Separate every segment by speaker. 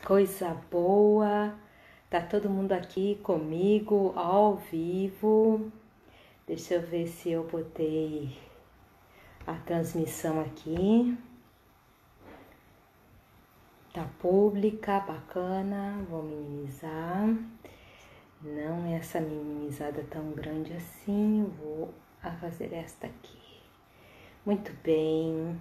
Speaker 1: Coisa boa, tá todo mundo aqui comigo ao vivo. Deixa eu ver se eu botei a transmissão aqui. Tá pública, bacana, vou minimizar. Não é essa minimizada tão grande assim, vou fazer esta aqui. Muito bem.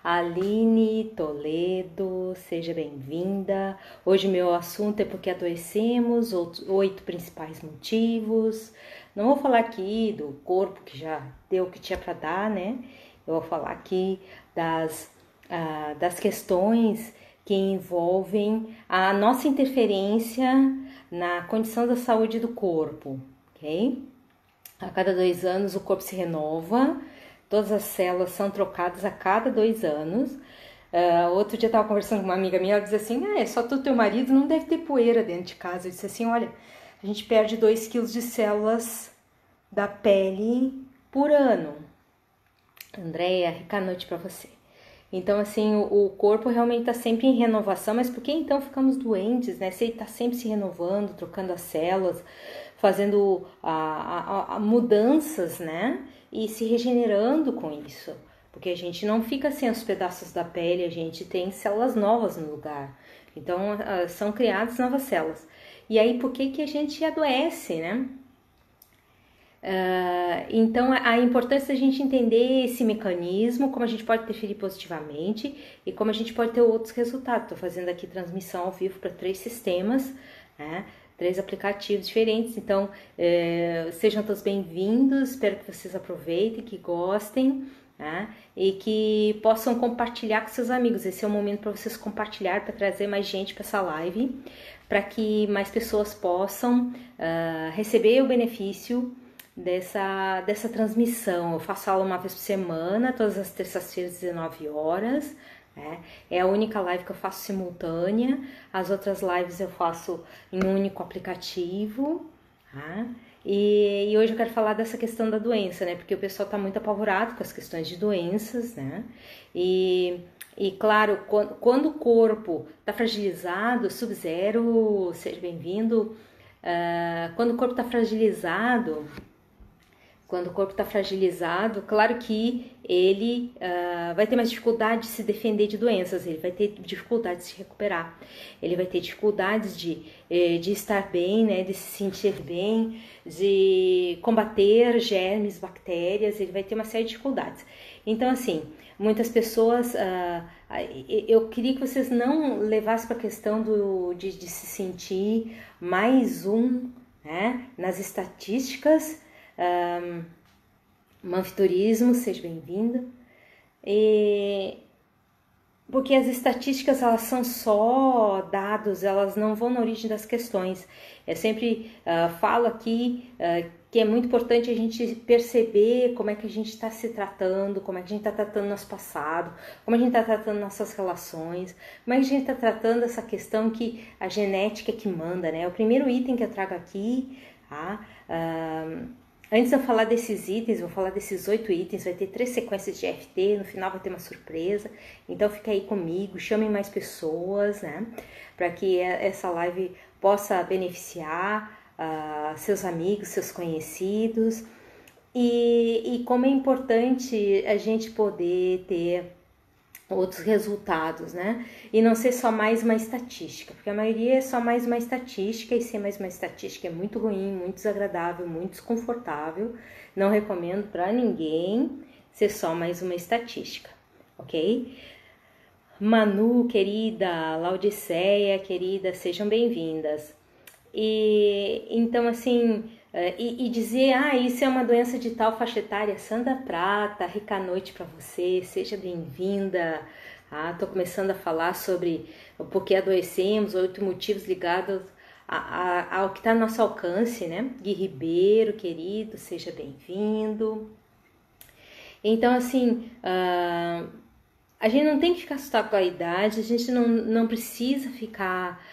Speaker 1: Aline Toledo, seja bem-vinda. Hoje meu assunto é porque adoecemos, 8 principais motivos. Não vou falar aqui do corpo que já deu o que tinha para dar, né? Eu vou falar aqui das questões que envolvem a nossa interferência na condição da saúde do corpo, ok? A cada 2 anos o corpo se renova. Todas as células são trocadas a cada 2 anos. Outro dia eu estava conversando com uma amiga minha, ela dizia assim, é só tu e teu marido, não deve ter poeira dentro de casa. Eu disse assim, olha, a gente perde 2 quilos de células da pele por ano. Andréia, rica noite para você. Então, assim, o corpo realmente está sempre em renovação, mas por que então ficamos doentes, né? Se ele está sempre se renovando, trocando as células, fazendo mudanças, né? E se regenerando com isso. Porque a gente não fica sem os pedaços da pele, a gente tem células novas no lugar. Então, são criadas novas células. E aí, por que a gente adoece, né? Então, a importância da gente entender esse mecanismo, como a gente pode interferir positivamente e como a gente pode ter outros resultados. Estou fazendo aqui transmissão ao vivo para 3 sistemas, né? 3 aplicativos diferentes. Então, sejam todos bem-vindos, espero que vocês aproveitem, que gostem, né? E que possam compartilhar com seus amigos. Esse é o momento para vocês compartilhar, para trazer mais gente para essa live, para que mais pessoas possam receber o benefício dessa transmissão. Eu faço aula uma vez por semana, todas as terças-feiras, 19 horas. Né? É a única live que eu faço simultânea. As outras lives eu faço em um único aplicativo. Tá? E hoje eu quero falar dessa questão da doença, né? Porque o pessoal está muito apavorado com as questões de doenças, né? E claro, quando o corpo está fragilizado, Sub-Zero, seja bem-vindo. Quando o corpo está fragilizado, claro que ele vai ter mais dificuldade de se defender de doenças, ele vai ter dificuldade de se recuperar, ele vai ter dificuldades de estar bem, né, de se sentir bem, de combater germes, bactérias, ele vai ter uma série de dificuldades. Então, assim, muitas pessoas, eu queria que vocês não levassem para a questão de se sentir mais um, né, nas estatísticas. Manfiturismo, seja bem-vindo. Porque as estatísticas, elas são só dados, elas não vão na origem das questões. Eu sempre falo aqui que é muito importante a gente perceber como é que a gente está se tratando, como é que a gente está tratando nosso passado, como a gente está tratando nossas relações, como é que a gente está tratando essa questão que a genética é que manda, né? O primeiro item que eu trago aqui, tá? Antes de eu falar desses itens, vou falar desses 8 itens, vai ter 3 sequências de EFT, no final vai ter uma surpresa, então fica aí comigo, chamem mais pessoas, né, para que essa live possa beneficiar seus amigos, seus conhecidos, e como é importante a gente poder ter outros resultados, né? E não ser só mais uma estatística, porque a maioria é só mais uma estatística, e ser mais uma estatística é muito ruim, muito desagradável, muito desconfortável. Não recomendo para ninguém ser só mais uma estatística, ok? Manu, querida, Laodiceia, querida, sejam bem-vindas. E então, assim, e dizer, isso é uma doença de tal faixa etária. Sandra Prata, rica noite para você, seja bem-vinda. Tô começando a falar sobre o porquê adoecemos, 8 motivos ligados ao que está no nosso alcance, né? Gui Ribeiro, querido, seja bem-vindo. Então, assim, a gente não tem que ficar assustado com a idade, a gente não precisa ficar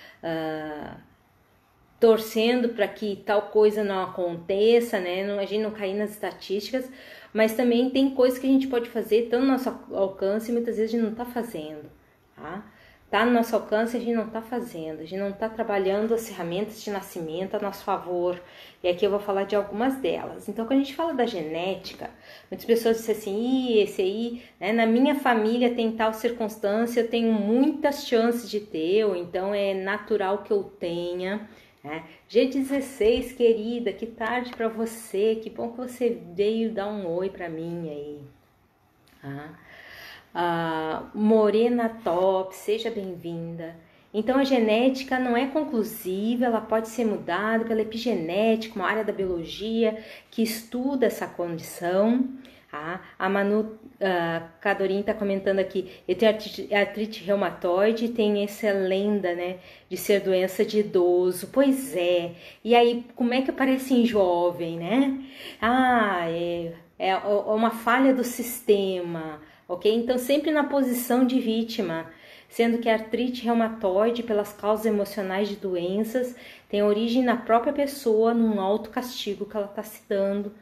Speaker 1: torcendo para que tal coisa não aconteça, né? A gente não cair nas estatísticas, mas também tem coisas que a gente pode fazer, tão no nosso alcance, e muitas vezes a gente não está fazendo, tá? está no nosso alcance, a gente não está fazendo, a gente não está trabalhando as ferramentas de nascimento a nosso favor. E aqui eu vou falar de algumas delas. Então, quando a gente fala da genética, muitas pessoas dizem assim, esse aí, né, na minha família tem tal circunstância, eu tenho muitas chances de ter, ou então é natural que eu tenha. G16, querida, que tarde para você, que bom que você veio dar um oi para mim aí. Morena Top, seja bem-vinda. Então a genética não é conclusiva, ela pode ser mudada pela epigenética, uma área da biologia que estuda essa condição. A Manu Cadorim está comentando aqui, eu tenho artrite reumatoide, tem essa lenda, né, de ser doença de idoso. Pois é, e aí como é que aparece em jovem, né? É uma falha do sistema, ok? Então sempre na posição de vítima, sendo que a artrite reumatoide, pelas causas emocionais de doenças, tem origem na própria pessoa, num autocastigo que ela está se dando,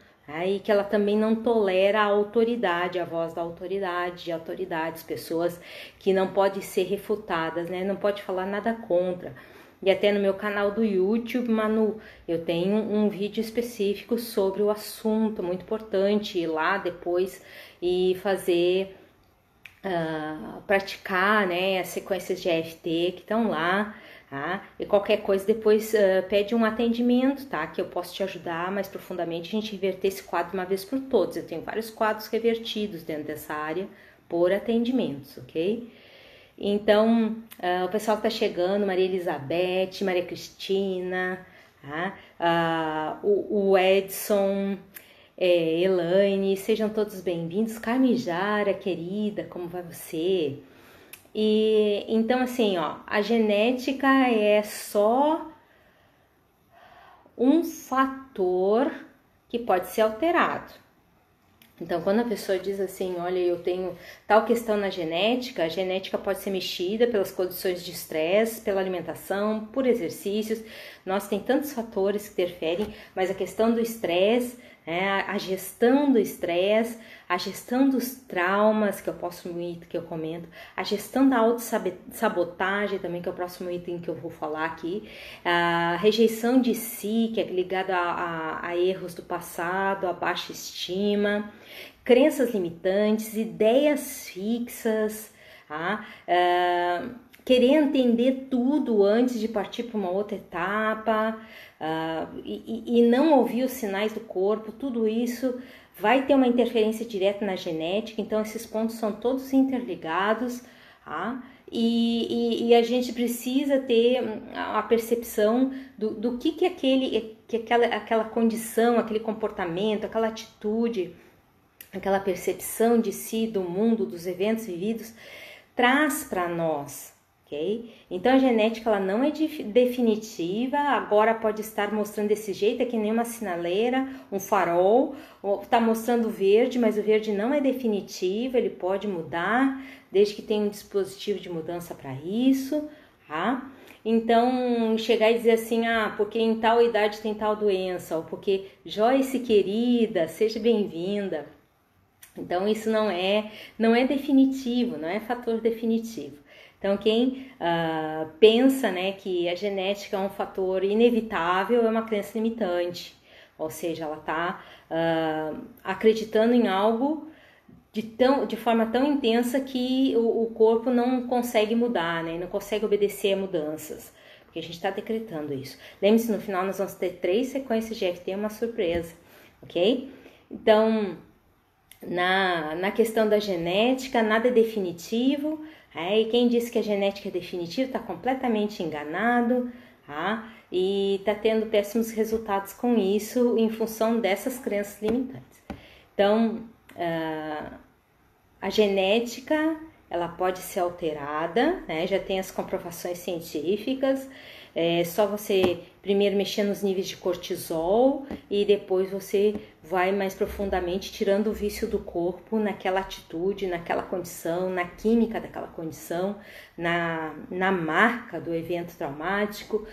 Speaker 1: e que ela também não tolera a autoridade, a voz da autoridade, de autoridades, pessoas que não podem ser refutadas, né? Não pode falar nada contra. E até no meu canal do YouTube, Manu, eu tenho um vídeo específico sobre o assunto, muito importante, ir lá depois e fazer, praticar, né, as sequências de EFT que estão lá. E qualquer coisa depois pede um atendimento, tá? Que eu posso te ajudar mais profundamente a gente reverter esse quadro uma vez por todas. Eu tenho vários quadros revertidos dentro dessa área por atendimentos, ok? Então, o pessoal que tá chegando, Maria Elizabeth, Maria Cristina, o Edson, Elaine, sejam todos bem-vindos. Carmen Jara, querida, como vai você? E então assim, a genética é só um fator que pode ser alterado. Então, quando a pessoa diz assim, olha, eu tenho tal questão na genética, a genética pode ser mexida pelas condições de estresse, pela alimentação, por exercícios. Nós tem tantos fatores que interferem, mas a questão do estresse, a gestão do estresse, a gestão dos traumas, que é o próximo item que eu comento, a gestão da autossabotagem também, que é o próximo item que eu vou falar aqui, a rejeição de si, que é ligada a erros do passado, a baixa estima, crenças limitantes, ideias fixas, querer entender tudo antes de partir para uma outra etapa, e não ouvir os sinais do corpo, tudo isso vai ter uma interferência direta na genética. Então esses pontos são todos interligados, e a gente precisa ter a percepção do que aquela condição, aquele comportamento, aquela atitude, aquela percepção de si, do mundo, dos eventos vividos, traz para nós. Okay? Então a genética ela não é definitiva, agora pode estar mostrando desse jeito, é que nem uma sinaleira, um farol, está mostrando verde, mas o verde não é definitivo, ele pode mudar, desde que tenha um dispositivo de mudança para isso. Então chegar e dizer assim, porque em tal idade tem tal doença, ou porque Joyce querida, seja bem-vinda. Então isso não é definitivo, não é fator definitivo. Então, quem pensa, né, que a genética é um fator inevitável é uma crença limitante, ou seja, ela está acreditando em algo de forma tão intensa que o corpo não consegue mudar, né, não consegue obedecer a mudanças, porque a gente está decretando isso. Lembre-se, no final nós vamos ter 3 sequências de EFT, uma surpresa, ok? Então, na questão da genética, nada é definitivo. E quem disse que a genética é definitiva está completamente enganado, e está tendo péssimos resultados com isso em função dessas crenças limitantes. Então, a genética ela pode ser alterada, né? Já tem as comprovações científicas. É só você primeiro mexer nos níveis de cortisol e depois você vai mais profundamente tirando o vício do corpo naquela atitude, naquela condição, na química daquela condição, na marca do evento traumático.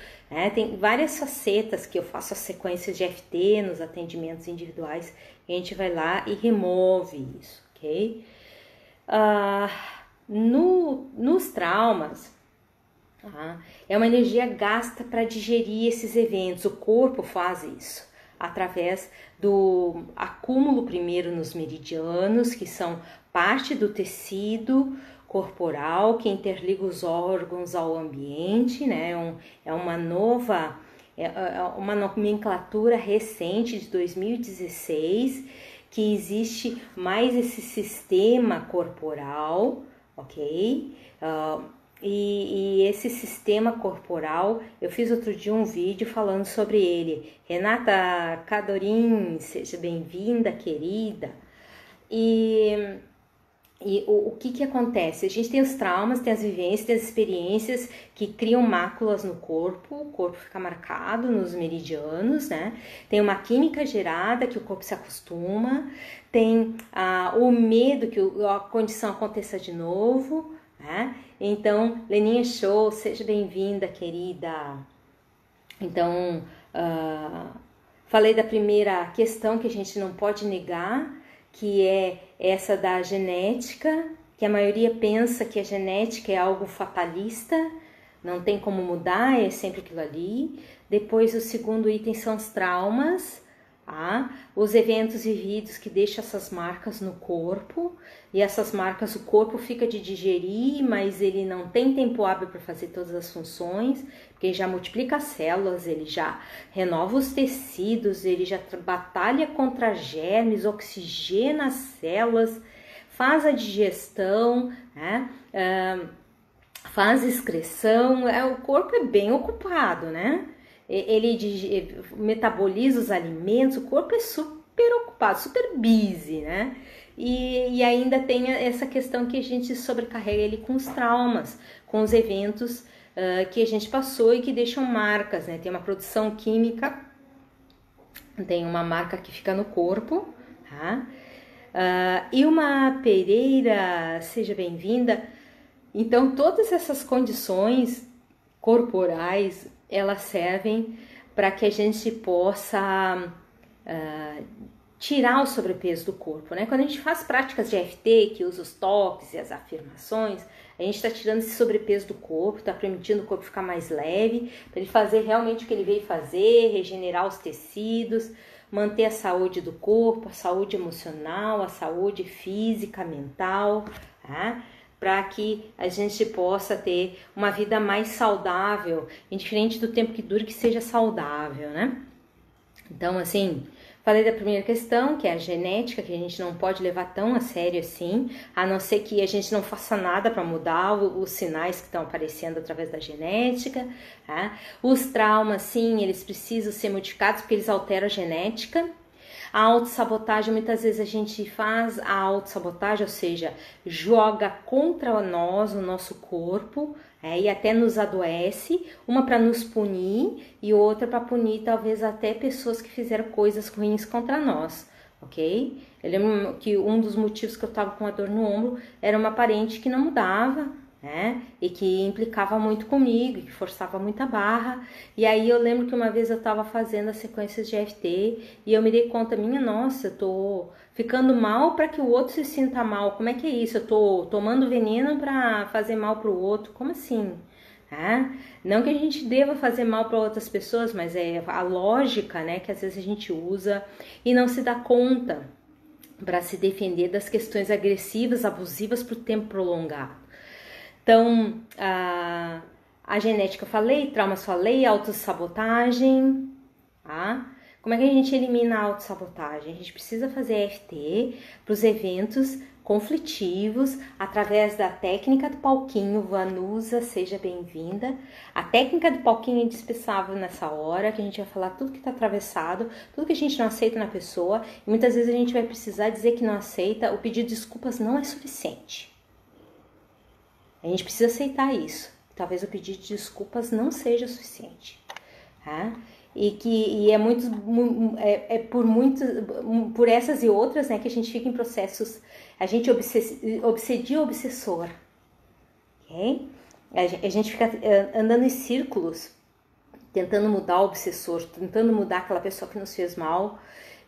Speaker 1: Tem várias facetas que eu faço as sequências de EFT nos atendimentos individuais e a gente vai lá e remove isso, ok? Nos traumas, Tá? É uma energia gasta para digerir esses eventos. O corpo faz isso através do acúmulo primeiro nos meridianos, que são parte do tecido corporal que interliga os órgãos ao ambiente, né? É uma nova, uma nomenclatura recente de 2016, que existe mais esse sistema corporal, ok? E esse sistema corporal, eu fiz outro dia um vídeo falando sobre ele. Renata Cadorim, seja bem-vinda, querida. E o que acontece? A gente tem os traumas, tem as vivências, tem as experiências que criam máculas no corpo, o corpo fica marcado nos meridianos, né? Tem uma química gerada que o corpo se acostuma, tem o medo que a condição aconteça de novo, né? Então, Leninha Show, seja bem-vinda, querida. Então, falei da primeira questão que a gente não pode negar, que é essa da genética, que a maioria pensa que a genética é algo fatalista, não tem como mudar, é sempre aquilo ali. Depois, o segundo item são os traumas, os eventos vividos que deixam essas marcas no corpo, e essas marcas o corpo fica de digerir, mas ele não tem tempo hábil para fazer todas as funções, porque ele já multiplica as células, ele já renova os tecidos, ele já batalha contra germes, oxigena as células, faz a digestão, né? Faz excreção, o corpo é bem ocupado, né? Ele metaboliza os alimentos, o corpo é super ocupado, super busy, né? E ainda tem essa questão que a gente sobrecarrega ele com os traumas, com os eventos que a gente passou e que deixam marcas, né? Tem uma produção química, tem uma marca que fica no corpo, tá? Ilma Pereira, seja bem-vinda. Então, todas essas condições corporais, elas servem para que a gente possa tirar o sobrepeso do corpo, né? Quando a gente faz práticas de EFT, que usa os toques e as afirmações, a gente está tirando esse sobrepeso do corpo, está permitindo o corpo ficar mais leve, para ele fazer realmente o que ele veio fazer, regenerar os tecidos, manter a saúde do corpo, a saúde emocional, a saúde física, mental, tá? Para que a gente possa ter uma vida mais saudável, indiferente do tempo que dure, que seja saudável, né? Então, assim, falei da primeira questão, que é a genética, que a gente não pode levar tão a sério assim, a não ser que a gente não faça nada para mudar os sinais que estão aparecendo através da genética, tá? Os traumas, sim, eles precisam ser modificados porque eles alteram a genética. A autossabotagem, muitas vezes a gente faz a autossabotagem, ou seja, joga contra nós, o nosso corpo, e até nos adoece, uma para nos punir e outra para punir talvez até pessoas que fizeram coisas ruins contra nós, ok? Eu lembro que um dos motivos que eu estava com a dor no ombro era uma parente que não mudava, né? E que implicava muito comigo, que forçava muita barra. E aí eu lembro que uma vez eu estava fazendo as sequências de EFT e eu me dei conta, minha nossa, eu tô ficando mal para que o outro se sinta mal. Como é que é isso? Eu tô tomando veneno para fazer mal para o outro. Como assim? Não que a gente deva fazer mal para outras pessoas, mas é a lógica, né, que às vezes a gente usa e não se dá conta para se defender das questões agressivas, abusivas por tempo prolongado. Então, a genética eu falei, traumas falei, autossabotagem, tá? Como é que a gente elimina a autossabotagem? A gente precisa fazer EFT para os eventos conflitivos, através da técnica do palquinho. Vanusa, seja bem-vinda. A técnica do palquinho é indispensável nessa hora, que a gente vai falar tudo que está atravessado, tudo que a gente não aceita na pessoa, e muitas vezes a gente vai precisar dizer que não aceita, o pedido de desculpas não é suficiente. A gente precisa aceitar isso. Talvez o pedido de desculpas não seja suficiente, tá? E é por essas e outras, né, que a gente fica em processos, a gente obsedia o obsessor, ok? A gente fica andando em círculos, tentando mudar o obsessor, tentando mudar aquela pessoa que nos fez mal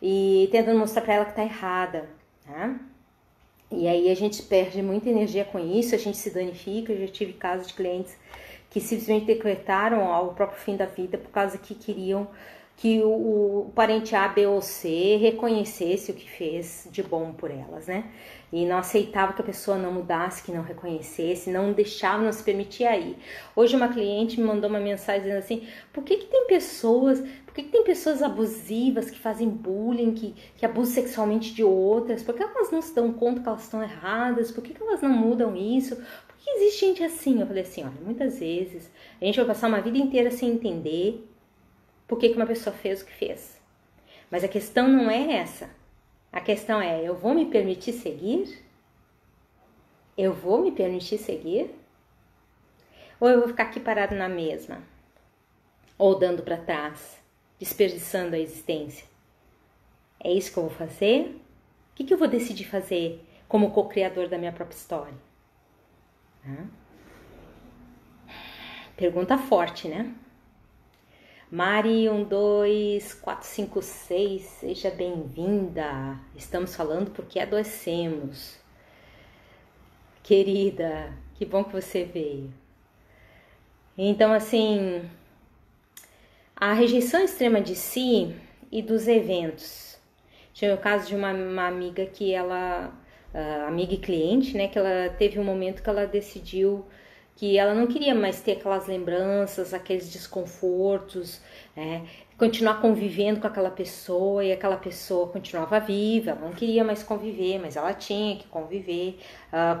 Speaker 1: e tentando mostrar para ela que tá errada, tá? E aí a gente perde muita energia com isso, a gente se danifica. Eu já tive casos de clientes que simplesmente decretaram o próprio fim da vida por causa que queriam que o parente A, B ou C reconhecesse o que fez de bom por elas, né? E não aceitava que a pessoa não mudasse, que não reconhecesse, não deixava, não se permitia ir. Hoje uma cliente me mandou uma mensagem dizendo assim: por que tem pessoas abusivas que fazem bullying, que abusam sexualmente de outras? Por que elas não se dão conta que elas estão erradas? Por que elas não mudam isso? Por que existe gente assim? Eu falei assim: olha, muitas vezes a gente vai passar uma vida inteira sem entender por que uma pessoa fez o que fez. Mas a questão não é essa. A questão é: eu vou me permitir seguir? Eu vou me permitir seguir? Ou eu vou ficar aqui parado na mesma? Ou dando para trás, desperdiçando a existência? É isso que eu vou fazer? O que eu vou decidir fazer como co-criador da minha própria história? Pergunta forte, né? Mari 12456, seja bem-vinda. Estamos falando porque adoecemos. Querida, que bom que você veio. Então, assim, a rejeição extrema de si e dos eventos. Tinha o caso de uma amiga que ela, amiga e cliente, né, que ela teve um momento que ela decidiu que ela não queria mais ter aquelas lembranças, aqueles desconfortos, continuar convivendo com aquela pessoa, e aquela pessoa continuava viva, ela não queria mais conviver, mas ela tinha que conviver.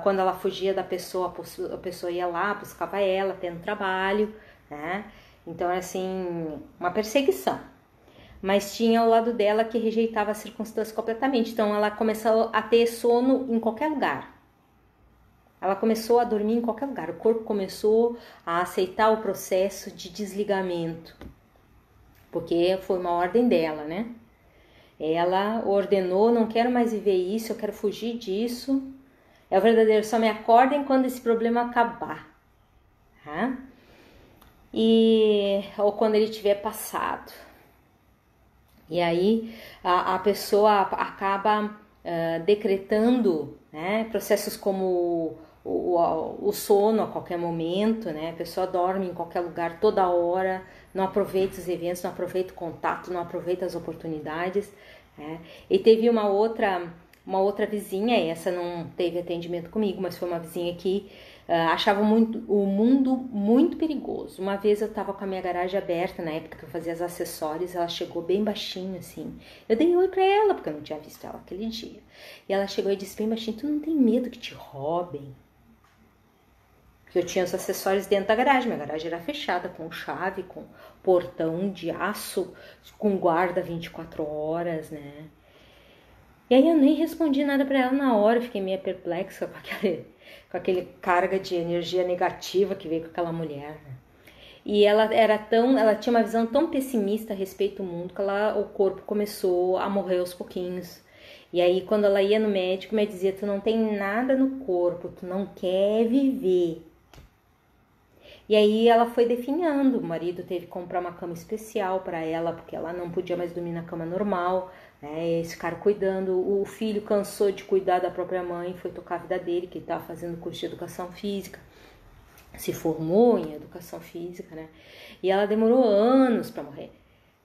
Speaker 1: Quando ela fugia da pessoa, a pessoa ia lá, buscava ela, tendo trabalho, né? Então, assim, uma perseguição. Mas tinha ao lado dela que rejeitava as circunstâncias completamente. Então, ela começou a ter sono em qualquer lugar. Ela começou a dormir em qualquer lugar. O corpo começou a aceitar o processo de desligamento. Porque foi uma ordem dela, né? Ela ordenou: não quero mais viver isso, eu quero fugir disso. É o verdadeiro, só me acordem quando esse problema acabar. Tá? Ou quando ele tiver passado. E aí a pessoa acaba decretando, né, processos como o sono a qualquer momento, né? A pessoa dorme em qualquer lugar, toda hora, não aproveita os eventos, não aproveita o contato, não aproveita as oportunidades, né? E teve uma outra vizinha, essa não teve atendimento comigo, mas foi uma vizinha que achava o mundo muito perigoso. Uma vez eu estava com a minha garagem aberta, na época que eu fazia os acessórios, ela chegou bem baixinho assim. Eu dei oi pra ela, porque eu não tinha visto ela aquele dia. E ela chegou e disse bem baixinho: tu não tem medo que te roubem? Porque eu tinha os acessórios dentro da garagem, minha garagem era fechada, com chave, com portão de aço, com guarda 24 horas, né? E aí eu nem respondi nada pra ela na hora, eu fiquei meio perplexa com aquele carga de energia negativa que veio com aquela mulher, né? E ela tinha uma visão tão pessimista a respeito do mundo que o corpo começou a morrer aos pouquinhos. E aí quando ela ia no médico, me dizia: tu não tem nada no corpo, tu não quer viver. E aí ela foi definhando, o marido teve que comprar uma cama especial para ela, porque ela não podia mais dormir na cama normal, né? Eles ficaram cuidando, o filho cansou de cuidar da própria mãe, foi tocar a vida dele, que ele estava fazendo curso de educação física, se formou em educação física, né? E ela demorou anos para morrer,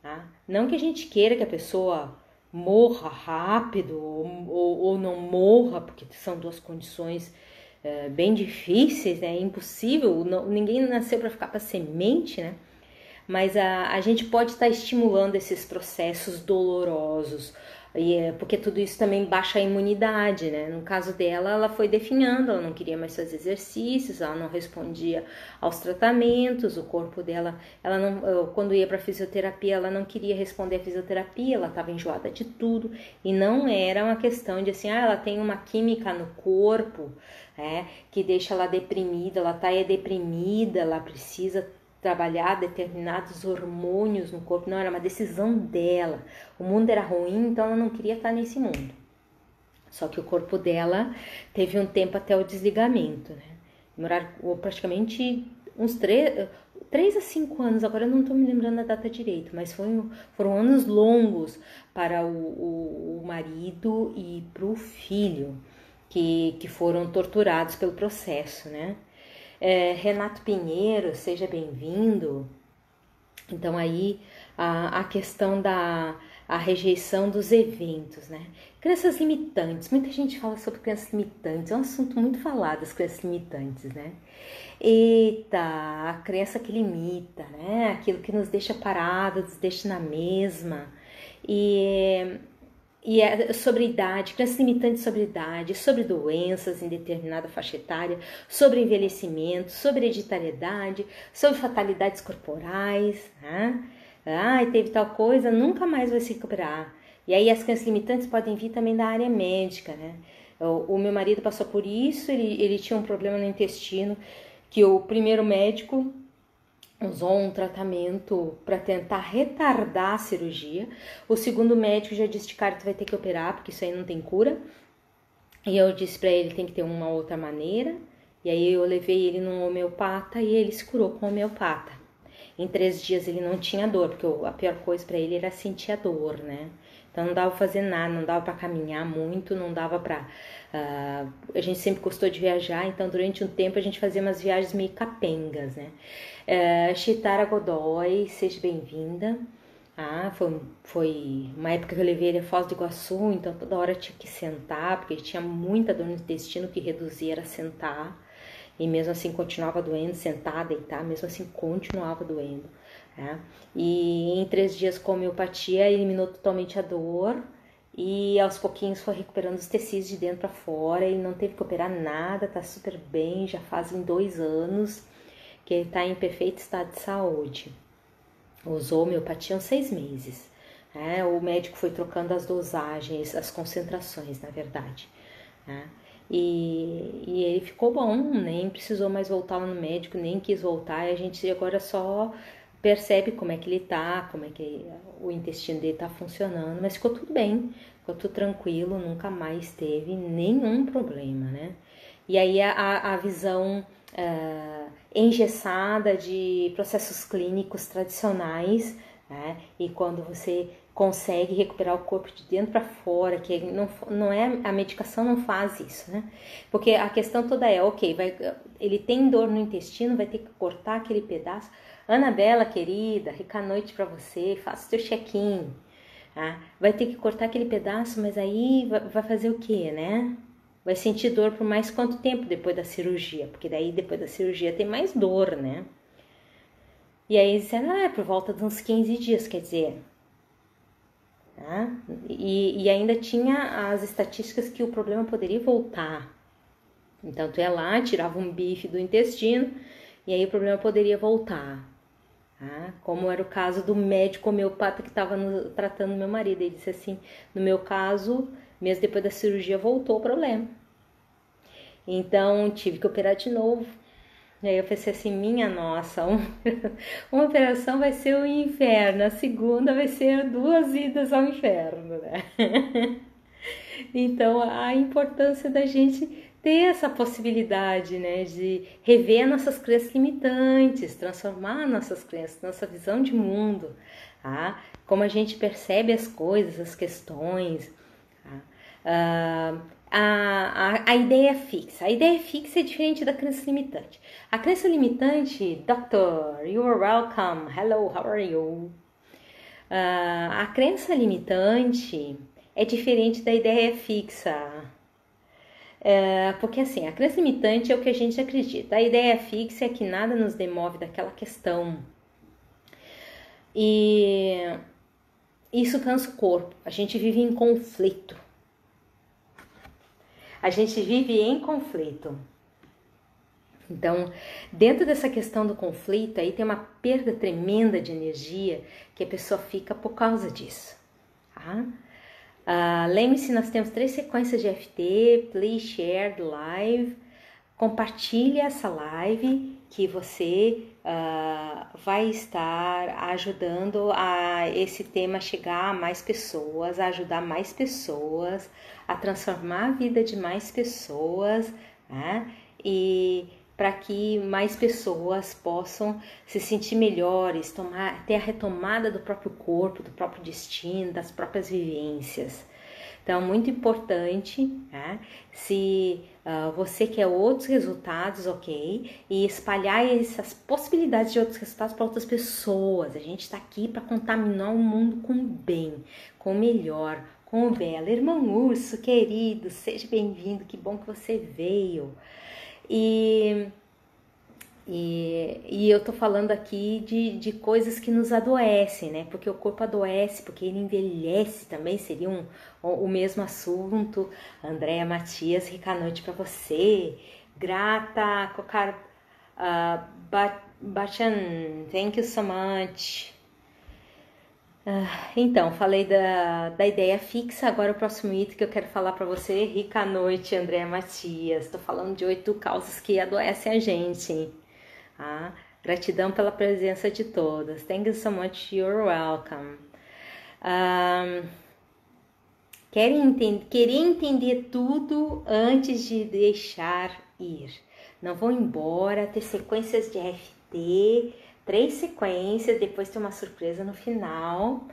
Speaker 1: tá? Não que a gente queira que a pessoa morra rápido ou não morra, porque são duas condições bem difíceis, né? É impossível, ninguém nasceu para ficar para semente, né? Mas a gente pode estar estimulando esses processos dolorosos, porque tudo isso também baixa a imunidade, né? No caso dela, ela foi definhando, ela não queria mais fazer exercícios, ela não respondia aos tratamentos, o corpo dela, ela não, quando ia para fisioterapia, ela não queria responder à fisioterapia, ela estava enjoada de tudo, e não era uma questão de assim, ela tem uma química no corpo, que deixa ela deprimida, ela está deprimida, ela precisa trabalhar determinados hormônios no corpo. Não, era uma decisão dela. O mundo era ruim, então ela não queria estar nesse mundo. Só que o corpo dela teve um tempo até o desligamento, né? Demoraram praticamente uns 3 a 5 anos, agora eu não estou me lembrando a data direito, mas foram anos longos para o marido e para o filho, que foram torturados pelo processo, né? Renato Pinheiro, seja bem-vindo. Então aí a questão a rejeição dos eventos, né? Crenças limitantes, muita gente fala sobre crenças limitantes, é um assunto muito falado, as crenças limitantes, né? Eita, a crença que limita, né? Aquilo que nos deixa parados, nos deixa na mesma. E é sobre idade, crenças limitantes sobre idade, sobre doenças em determinada faixa etária, sobre envelhecimento, sobre hereditariedade, sobre fatalidades corporais, né? Teve tal coisa, nunca mais vai se recuperar. E aí as crenças limitantes podem vir também da área médica, né? O meu marido passou por isso, ele tinha um problema no intestino, que o primeiro médico usou um tratamento para tentar retardar a cirurgia. O segundo médico já disse, cara, tu vai ter que operar, porque isso aí não tem cura. E eu disse para ele, tem que ter uma outra maneira. E aí eu levei ele num homeopata e ele se curou com homeopata. Em 3 dias ele não tinha dor, porque a pior coisa para ele era sentir a dor, né? Então não dava pra fazer nada, não dava para caminhar muito, não dava para... a gente sempre gostou de viajar, então durante um tempo a gente fazia umas viagens meio capengas, né? Chitara Godoy, seja bem-vinda. Foi uma época que eu levei ele a Foz do Iguaçu, então toda hora tinha que sentar, porque ele tinha muita dor no intestino, que reduzia era sentar. E mesmo assim continuava doendo, sentar, deitar, mesmo assim continuava doendo. Né? E em 3 dias com homeopatia eliminou totalmente a dor e aos pouquinhos foi recuperando os tecidos de dentro para fora. Ele não teve que operar nada, tá super bem, já fazem 2 anos que ele tá em perfeito estado de saúde. Usou homeopatia há 6 meses. Né? O médico foi trocando as dosagens, as concentrações, na verdade. Né? E ele ficou bom, nem precisou mais voltar lá no médico, nem quis voltar. E a gente agora só percebe como é que ele tá, como é que o intestino dele tá funcionando, mas ficou tudo bem, ficou tudo tranquilo, nunca mais teve nenhum problema, né? E aí a visão engessada de processos clínicos tradicionais, né? E quando você consegue recuperar o corpo de dentro para fora, que não é, a medicação não faz isso, né? Porque a questão toda é, ok, ele tem dor no intestino, vai ter que cortar aquele pedaço. Anabela, querida, rica noite para você, faça o seu check-in. Tá? Vai ter que cortar aquele pedaço, mas aí vai fazer o quê, né? Vai sentir dor por mais quanto tempo depois da cirurgia? Porque daí depois da cirurgia tem mais dor, né? E aí disseram, é por volta de uns 15 dias, quer dizer... Tá? E ainda tinha as estatísticas que o problema poderia voltar. Então tu ia lá, tirava um bife do intestino e aí o problema poderia voltar. Tá? Como era o caso do médico homeopata que estava tratando meu marido. Ele disse assim, no meu caso, mesmo depois da cirurgia voltou o problema. Então tive que operar de novo. E aí eu pensei assim, minha nossa, uma operação vai ser o inferno, a segunda vai ser 2 idas ao inferno, né? Então a importância da gente ter essa possibilidade, né, de rever nossas crenças limitantes, transformar nossas crenças, nossa visão de mundo, tá? Como a gente percebe as coisas, as questões, tá? A ideia fixa. A ideia fixa é diferente da crença limitante. A crença limitante, Doctor, you are welcome. Hello, how are you? A crença limitante é diferente da ideia fixa. Porque assim, a crença limitante é o que a gente acredita. A ideia fixa é que nada nos demove daquela questão. E isso cansa o corpo. A gente vive em conflito. A gente vive em conflito. Então, dentro dessa questão do conflito, aí tem uma perda tremenda de energia que a pessoa fica por causa disso. Tá? Lembre-se, nós temos 3 sequências de FT, please share the live. Compartilhe essa live que você vai estar ajudando a esse tema chegar a mais pessoas, a ajudar mais pessoas, a transformar a vida de mais pessoas, né? E para que mais pessoas possam se sentir melhores, ter a retomada do próprio corpo, do próprio destino, das próprias vivências. Então, muito importante, né? Se você quer outros resultados, ok? E espalhar essas possibilidades de outros resultados para outras pessoas. A gente está aqui para contaminar o mundo com o bem, com o melhor, com o belo. Irmão Urso, querido, seja bem-vindo, que bom que você veio. E eu tô falando aqui de coisas que nos adoecem, né? Porque o corpo adoece, porque ele envelhece também, seria o mesmo assunto. Andréa Matias, rica noite para você. Grata, Cocar Bachan, thank you so much. Então, falei da ideia fixa, agora o próximo item que eu quero falar para você. Rica noite, Andréa Matias. Tô falando de 8 causas que adoecem a gente. Gratidão pela presença de todas. Thank you so much. You're welcome. Querer entender tudo antes de deixar ir. Não vão embora, ter sequências de FT, 3 sequências, depois ter uma surpresa no final.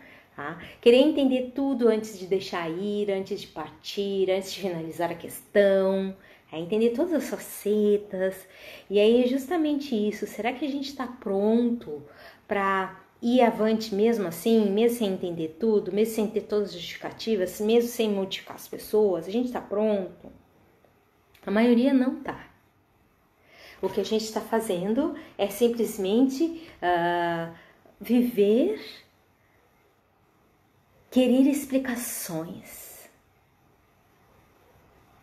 Speaker 1: Querer entender tudo antes de deixar ir, antes de partir, antes de finalizar a questão. Entender todas as facetas. E aí é justamente isso. Será que a gente está pronto para ir avante mesmo assim? Mesmo sem entender tudo? Mesmo sem ter todas as justificativas? Mesmo sem modificar as pessoas? A gente está pronto? A maioria não está. O que a gente está fazendo é simplesmente viver, querer explicações.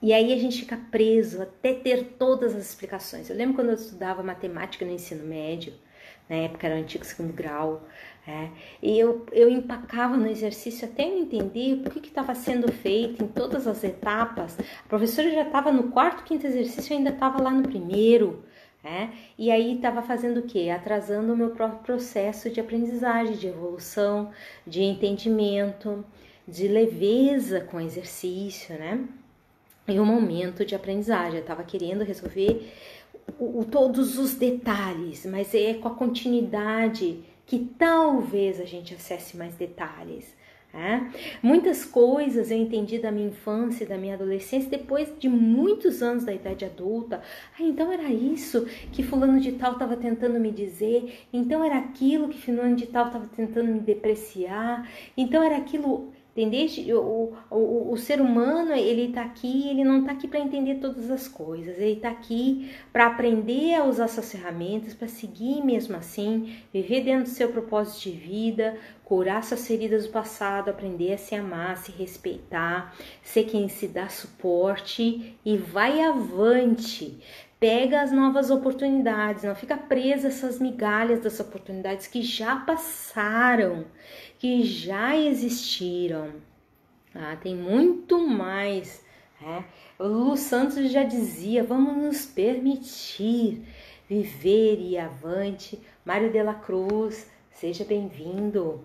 Speaker 1: E aí a gente fica preso até ter todas as explicações. Eu lembro quando eu estudava matemática no ensino médio, na época era o antigo segundo grau, e eu empacava no exercício até eu entender por que estava sendo feito em todas as etapas. A professora já estava no 4º, 5º exercício, eu ainda estava lá no primeiro. E aí estava fazendo o quê? Atrasando o meu próprio processo de aprendizagem, de evolução, de entendimento, de leveza com o exercício, né? E um momento de aprendizagem. Eu estava querendo resolver todos os detalhes, mas é com a continuidade que talvez a gente acesse mais detalhes. Muitas coisas eu entendi da minha infância e da minha adolescência depois de muitos anos da idade adulta. Então era isso que fulano de tal estava tentando me dizer, então era aquilo que fulano de tal estava tentando me depreciar, então era aquilo. Entende? O ser humano, ele tá aqui, ele não tá aqui para entender todas as coisas, ele tá aqui para aprender a usar suas ferramentas, para seguir mesmo assim, viver dentro do seu propósito de vida, curar suas feridas do passado, aprender a se amar, se respeitar, ser quem se dá suporte e vai avante. Pega as novas oportunidades, não fica presa a essas migalhas das oportunidades que já passaram, que já existiram. Tem muito mais. O Lulu Santos já dizia, vamos nos permitir viver e ir avante. Mário de la Cruz, seja bem-vindo.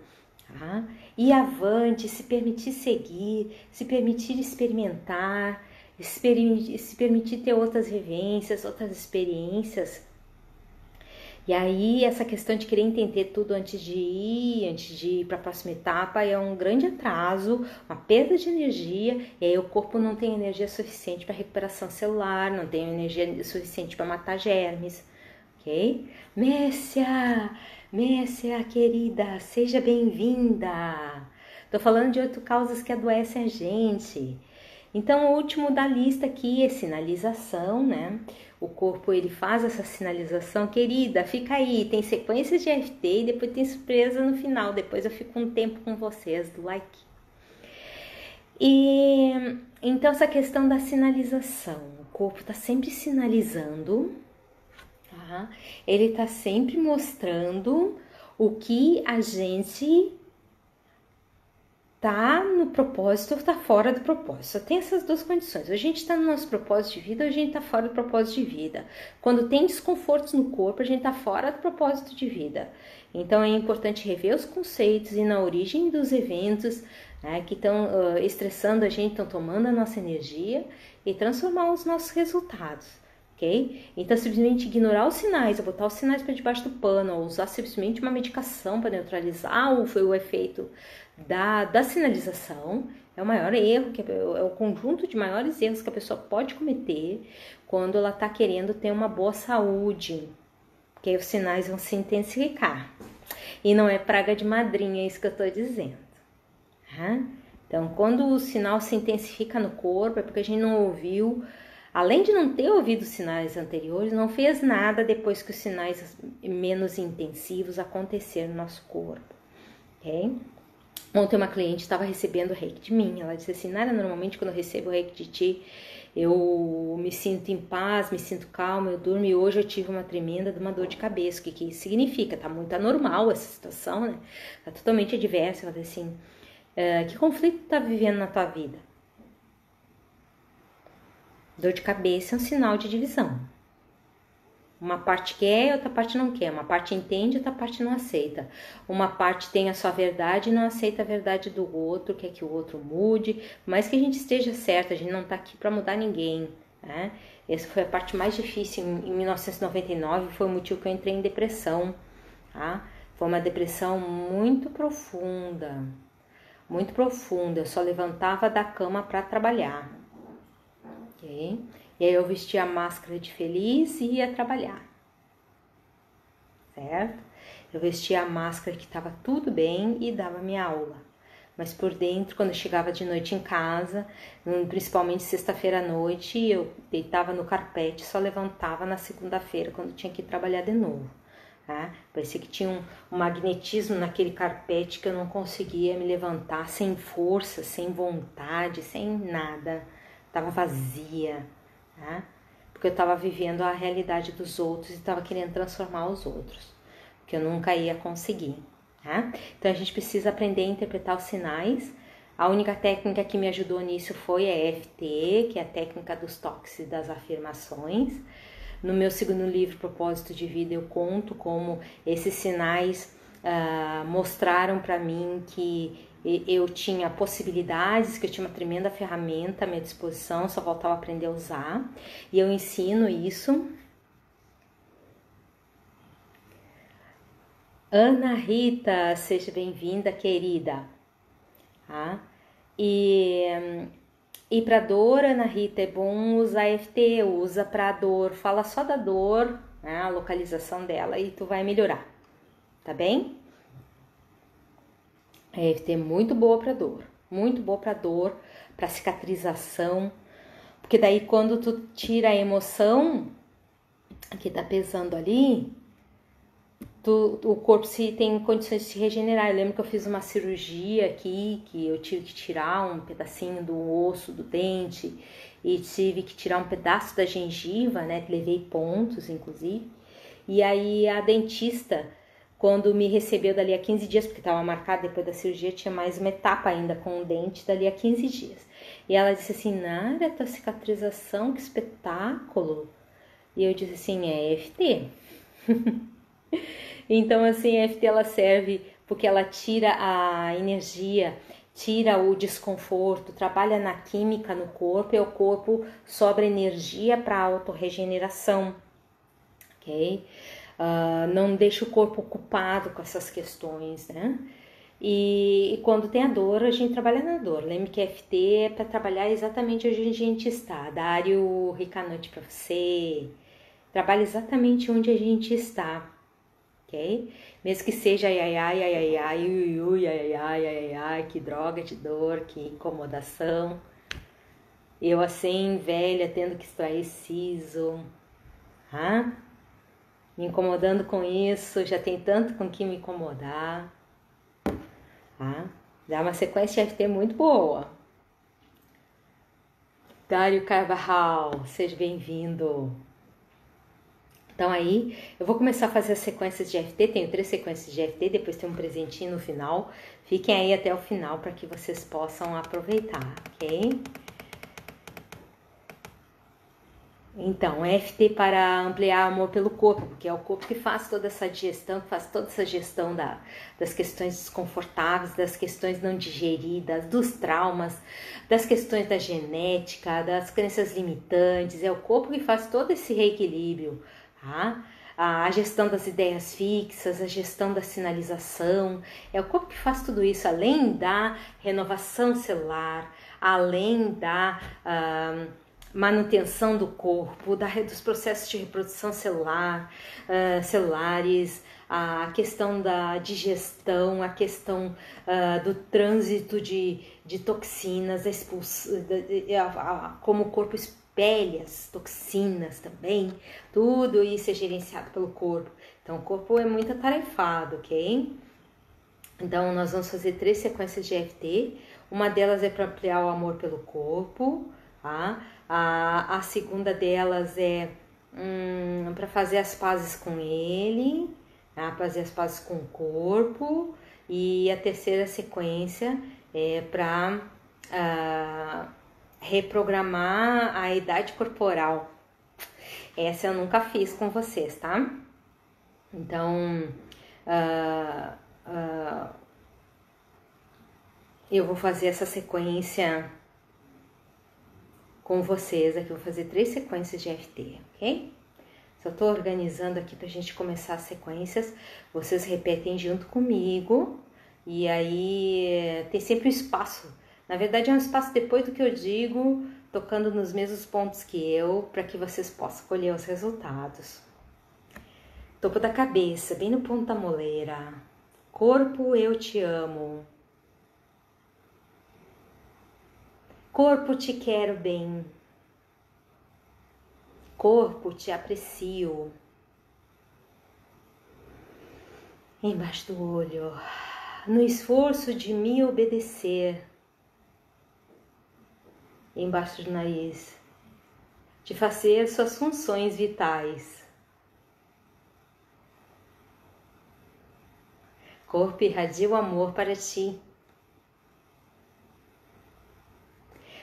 Speaker 1: Ir avante, se permitir seguir, se permitir experimentar, se permitir ter outras vivências, outras experiências. E aí essa questão de querer entender tudo antes de ir para a próxima etapa é um grande atraso, uma perda de energia, e aí o corpo não tem energia suficiente para recuperação celular, não tem energia suficiente para matar germes, ok? Messia, querida, seja bem-vinda! Tô falando de 8 causas que adoecem a gente. Então, o último da lista aqui é sinalização, né? O corpo, ele faz essa sinalização, querida, fica aí, tem sequências de FT e depois tem surpresa no final, depois eu fico um tempo com vocês do like. E então, essa questão da sinalização, o corpo está sempre sinalizando, ele está sempre mostrando o que a gente tá no propósito ou tá fora do propósito. Só tem essas duas condições. Ou a gente tá no nosso propósito de vida ou a gente tá fora do propósito de vida. Quando tem desconfortos no corpo, a gente tá fora do propósito de vida. Então é importante rever os conceitos e na origem dos eventos, né, que estão estressando a gente, estão tomando a nossa energia e transformar os nossos resultados. Ok? Então, simplesmente ignorar os sinais, ou botar os sinais para debaixo do pano, ou usar simplesmente uma medicação para neutralizar o efeito da sinalização, É o maior erro, é o conjunto de maiores erros que a pessoa pode cometer quando ela está querendo ter uma boa saúde, porque aí os sinais vão se intensificar. E não é praga de madrinha, é isso que eu estou dizendo. Tá? Então, quando o sinal se intensifica no corpo, é porque a gente não ouviu, além de não ter ouvido os sinais anteriores, não fez nada depois que os sinais menos intensivos aconteceram no nosso corpo. Ok? Ontem uma cliente estava recebendo o reiki de mim. Ela disse assim, Nara, normalmente quando eu recebo o reiki de ti, eu me sinto em paz, me sinto calma, eu durmo, e hoje eu tive uma tremenda de uma dor de cabeça. O que isso significa? Tá muito anormal essa situação, né? Tá totalmente adversa. Ela disse assim, que conflito tu tá vivendo na tua vida? Dor de cabeça é um sinal de divisão. Uma parte quer, outra parte não quer. Uma parte entende, outra parte não aceita. Uma parte tem a sua verdade e não aceita a verdade do outro, quer que o outro mude. Mas que a gente esteja certa, a gente não tá aqui para mudar ninguém, né? Essa foi a parte mais difícil. Em 1999 foi o motivo que eu entrei em depressão, tá? Foi uma depressão muito profunda, muito profunda. Eu só levantava da cama para trabalhar, ok? E aí eu vestia a máscara de feliz e ia trabalhar, certo? Eu vestia a máscara que estava tudo bem e dava minha aula. Mas por dentro, quando eu chegava de noite em casa, principalmente sexta-feira à noite, eu deitava no carpete, só levantava na segunda-feira, quando tinha que ir trabalhar de novo. Tá? Parecia que tinha um magnetismo naquele carpete que eu não conseguia me levantar sem força, sem vontade, sem nada. Tava vazia. Tá? Porque eu estava vivendo a realidade dos outros e estava querendo transformar os outros, que eu nunca ia conseguir. Tá? Então a gente precisa aprender a interpretar os sinais. A única técnica que me ajudou nisso foi a EFT, que é a técnica dos toques e das afirmações. No meu segundo livro, Propósito de Vida, eu conto como esses sinais mostraram para mim que eu tinha possibilidades, que eu tinha uma tremenda ferramenta à minha disposição, só faltava aprender a usar. E eu ensino isso. Ana Rita, seja bem-vinda, querida. Tá? E para dor, Ana Rita, é bom usar EFT, usa para dor, fala só da dor, né, a localização dela, e tu vai melhorar, tá bem? A EFT é muito boa para dor, muito boa para dor, para cicatrização, porque daí quando tu tira a emoção que tá pesando ali, o corpo tem condições de se regenerar. Eu lembro que eu fiz uma cirurgia aqui, que eu tive que tirar um pedacinho do osso do dente e tive que tirar um pedaço da gengiva, né? Levei pontos, inclusive. E aí a dentista, quando me recebeu dali a 15 dias, porque estava marcado depois da cirurgia, tinha mais uma etapa ainda com o dente dali a 15 dias. E ela disse assim, Nara, tua cicatrização, que espetáculo! E eu disse assim, é EFT. Então, assim, a EFT ela serve porque ela tira a energia, tira o desconforto, trabalha na química no corpo e o corpo sobra energia para autorregeneração, ok? Não deixa o corpo ocupado com essas questões, né? E quando tem a dor, a gente trabalha na dor. Lembre que EFT é para trabalhar exatamente onde a gente está. Dário, rica noite para você. Trabalha exatamente onde a gente está. Okay? Mesmo que seja ai, ai, ai, ai, ai, ai, ui, ui, ai, ai, ai, ai, que droga de dor, que incomodação. Eu assim, velha, tendo que extrair siso, me incomodando com isso, já tem tanto com que me incomodar. Dá uma sequência de FT muito boa. Dário Carvajal, seja bem-vindo. Então aí, eu vou começar a fazer as sequências de EFT, tenho 3 sequências de EFT, depois tem um presentinho no final. Fiquem aí até o final para que vocês possam aproveitar, ok? Então, EFT para ampliar amor pelo corpo, porque é o corpo que faz toda essa digestão, que faz toda essa gestão das questões desconfortáveis, das questões não digeridas, dos traumas, das questões da genética, das crenças limitantes. É o corpo que faz todo esse reequilíbrio, tá? a gestão das ideias fixas, a gestão da sinalização. É o corpo que faz tudo isso, além da renovação celular, além da manutenção do corpo, dos processos de reprodução celulares, a questão da digestão, a questão do trânsito de toxinas, como o corpo expele as toxinas também, tudo isso é gerenciado pelo corpo. Então o corpo é muito atarefado, ok? Então nós vamos fazer 3 sequências de EFT, uma delas é para ampliar o amor pelo corpo, tá? A segunda delas é para fazer as pazes com ele, tá? Fazer as pazes com o corpo, e a terceira sequência é para reprogramar a idade corporal. Essa eu nunca fiz com vocês, tá? Então, eu vou fazer essa sequência com vocês aqui, eu vou fazer 3 sequências de EFT, ok? Só tô organizando aqui pra gente começar as sequências, vocês repetem junto comigo, e aí tem sempre um espaço, na verdade é um espaço depois do que eu digo, tocando nos mesmos pontos que eu, para que vocês possam colher os resultados. Topo da cabeça, bem no ponto da moleira. Corpo, eu te amo. Corpo, te quero bem. Corpo, te aprecio. Embaixo do olho, no esforço de me obedecer. Embaixo do nariz, de fazer suas funções vitais. Corpo, irradia o amor para ti.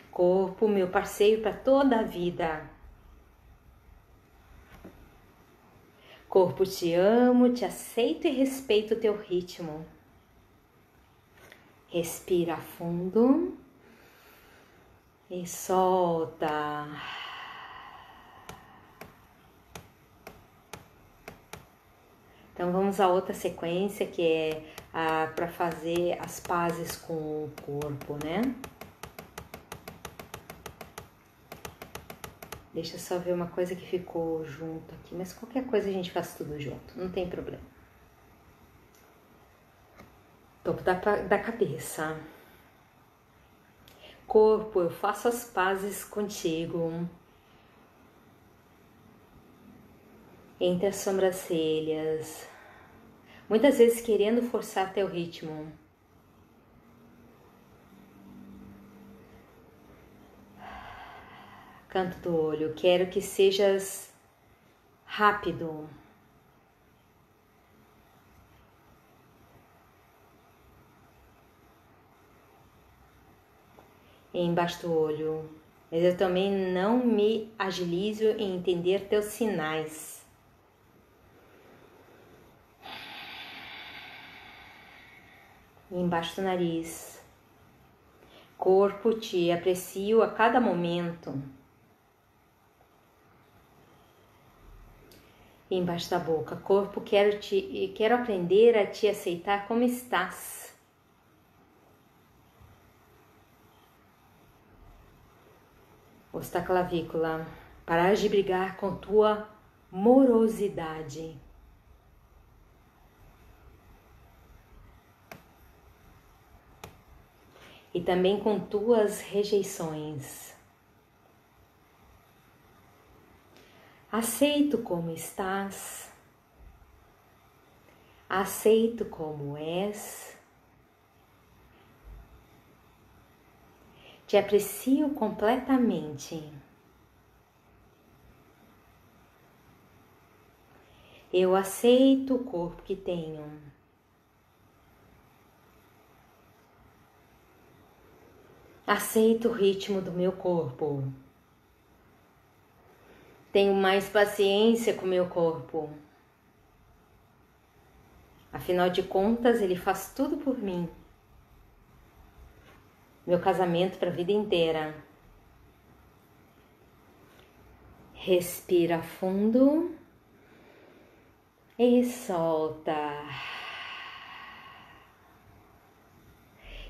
Speaker 1: Corpo, meu parceiro para toda a vida. Corpo, te amo, te aceito e respeito o teu ritmo. Respira fundo e solta. Então vamos a outra sequência que é para fazer as pazes com o corpo, né? Deixa eu só ver uma coisa que ficou junto aqui, mas qualquer coisa a gente faz tudo junto, não tem problema. Topo da cabeça. Corpo, eu faço as pazes contigo. Entre as sobrancelhas, muitas vezes querendo forçar teu ritmo. Canto do olho, quero que sejas rápido. Embaixo do olho, mas eu também não me agilizo em entender teus sinais. Embaixo do nariz, corpo, te aprecio a cada momento. Embaixo da boca, corpo, quero aprender a te aceitar como estás. Osso da clavícula, parar de brigar com tua morosidade. E também com tuas rejeições. Aceito como estás, aceito como és, te aprecio completamente. Eu aceito o corpo que tenho. Aceito o ritmo do meu corpo. Tenho mais paciência com o meu corpo. Afinal de contas, ele faz tudo por mim. Meu casamento para a vida inteira. Respira fundo E solta.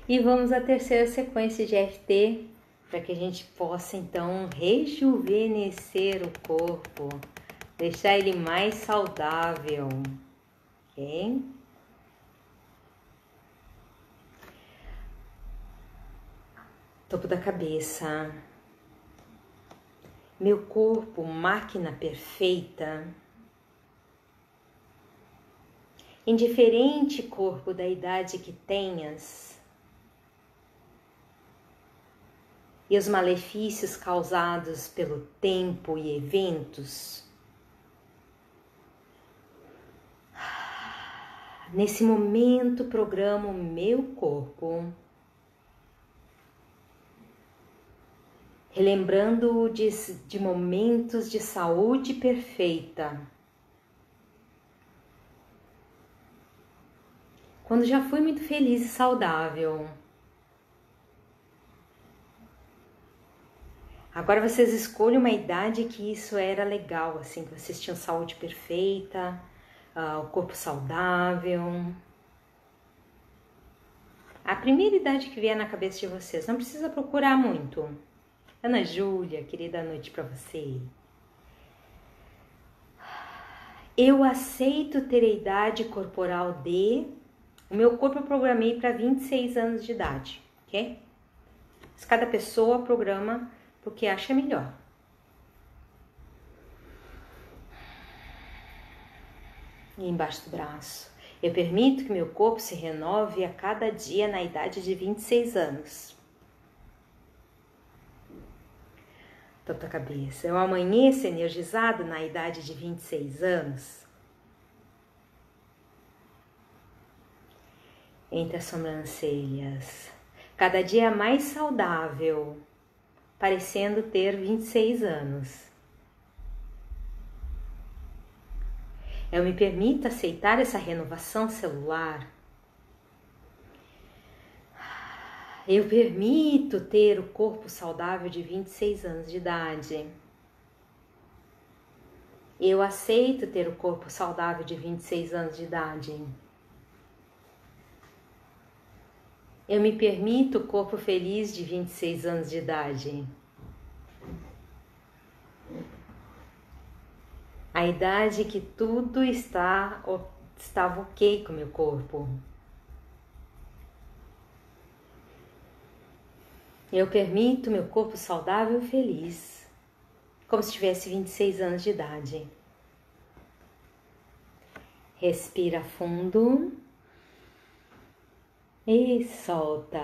Speaker 1: E vamos à terceira sequência de EFT, para que a gente possa então rejuvenescer o corpo, deixar ele mais saudável, ok? Topo da cabeça. Meu corpo, máquina perfeita. Indiferente corpo da idade que tenhas, e os malefícios causados pelo tempo e eventos, nesse momento programo o meu corpo, relembrando-o de momentos de saúde perfeita, quando já fui muito feliz e saudável. Agora vocês escolhem uma idade que isso era legal, assim, que vocês tinham saúde perfeita, o corpo saudável. A primeira idade que vier na cabeça de vocês, não precisa procurar muito. Ana Júlia, querida noite para você. Eu aceito ter a idade corporal de... O meu corpo eu programei para 26 anos de idade, ok? Mas cada pessoa programa porque acha melhor. E embaixo do braço. Eu permito que meu corpo se renove a cada dia na idade de 26 anos. Topo da cabeça. Eu amanheço energizado na idade de 26 anos. Entre as sobrancelhas. Cada dia mais saudável, parecendo ter 26 anos. Eu me permito aceitar essa renovação celular. Eu permito ter o corpo saudável de 26 anos de idade. Eu aceito ter o corpo saudável de 26 anos de idade. Eu me permito o corpo feliz de 26 anos de idade. A idade que tudo estava ok com o meu corpo. Eu permito meu corpo saudável e feliz, como se tivesse 26 anos de idade. Respira fundo e solta.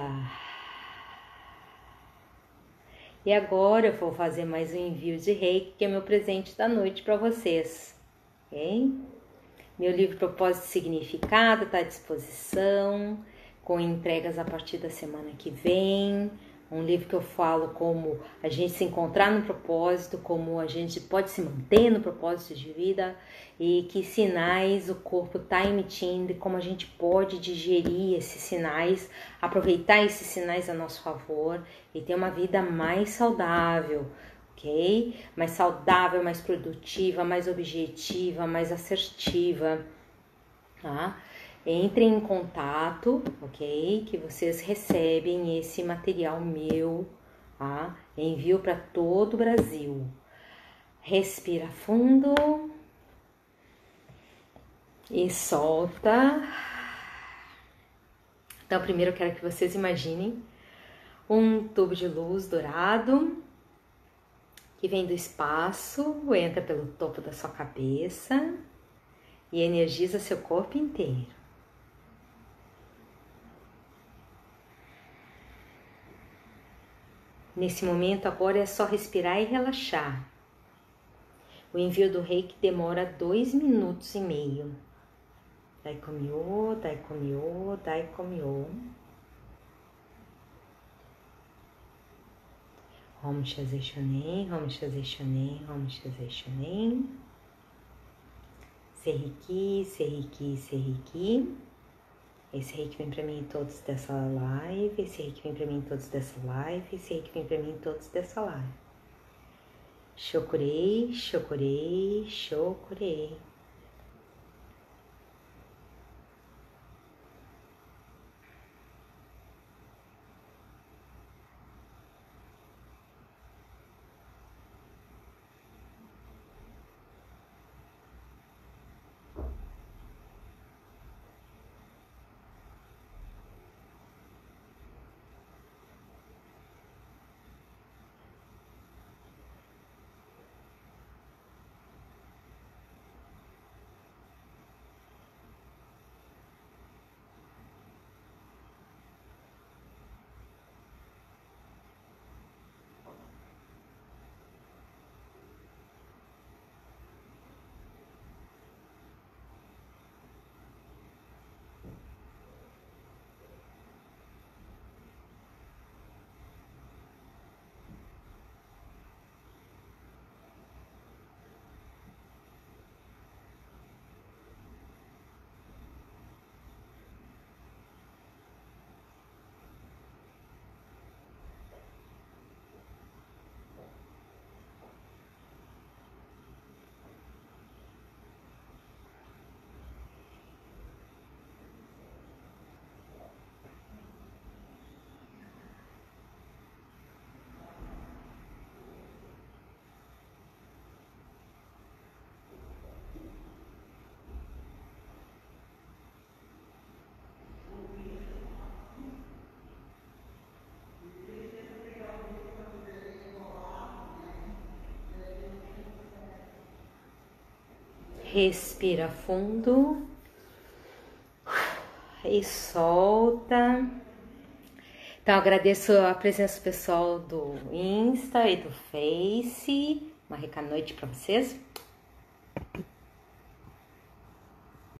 Speaker 1: E agora eu vou fazer mais um envio de Reiki, que é meu presente da noite para vocês, ok? Meu livro Propósito e Significado está à disposição, com entregas a partir da semana que vem. Um livro que eu falo como a gente se encontrar no propósito, como a gente pode se manter no propósito de vida e que sinais o corpo está emitindo e como a gente pode digerir esses sinais, aproveitar esses sinais a nosso favor e ter uma vida mais saudável, ok? Mais saudável, mais produtiva, mais objetiva, mais assertiva, tá? Entrem em contato, ok? Que vocês recebem esse material meu, tá? Envio para todo o Brasil. Respira fundo e solta. Então, primeiro eu quero que vocês imaginem um tubo de luz dourado que vem do espaço, entra pelo topo da sua cabeça e energiza seu corpo inteiro. Nesse momento agora é só respirar e relaxar. O envio do Reiki demora 2,5 minutos. Daikomyo, Daikomyo, Daikomyo. Om Shazé Shonen, Om Shazé Shonen, Om Shazé Shonen. Serriki, Serriki, Serriki. Esse Reiki vem pra mim em todos dessa live, esse Reiki vem pra mim em todos dessa live, esse Reiki vem pra mim em todos dessa live. Shokurei, Shokurei, Shokurei. Respira fundo e solta. Então, agradeço a presença pessoal do Insta e do Face. Uma rica noite para vocês.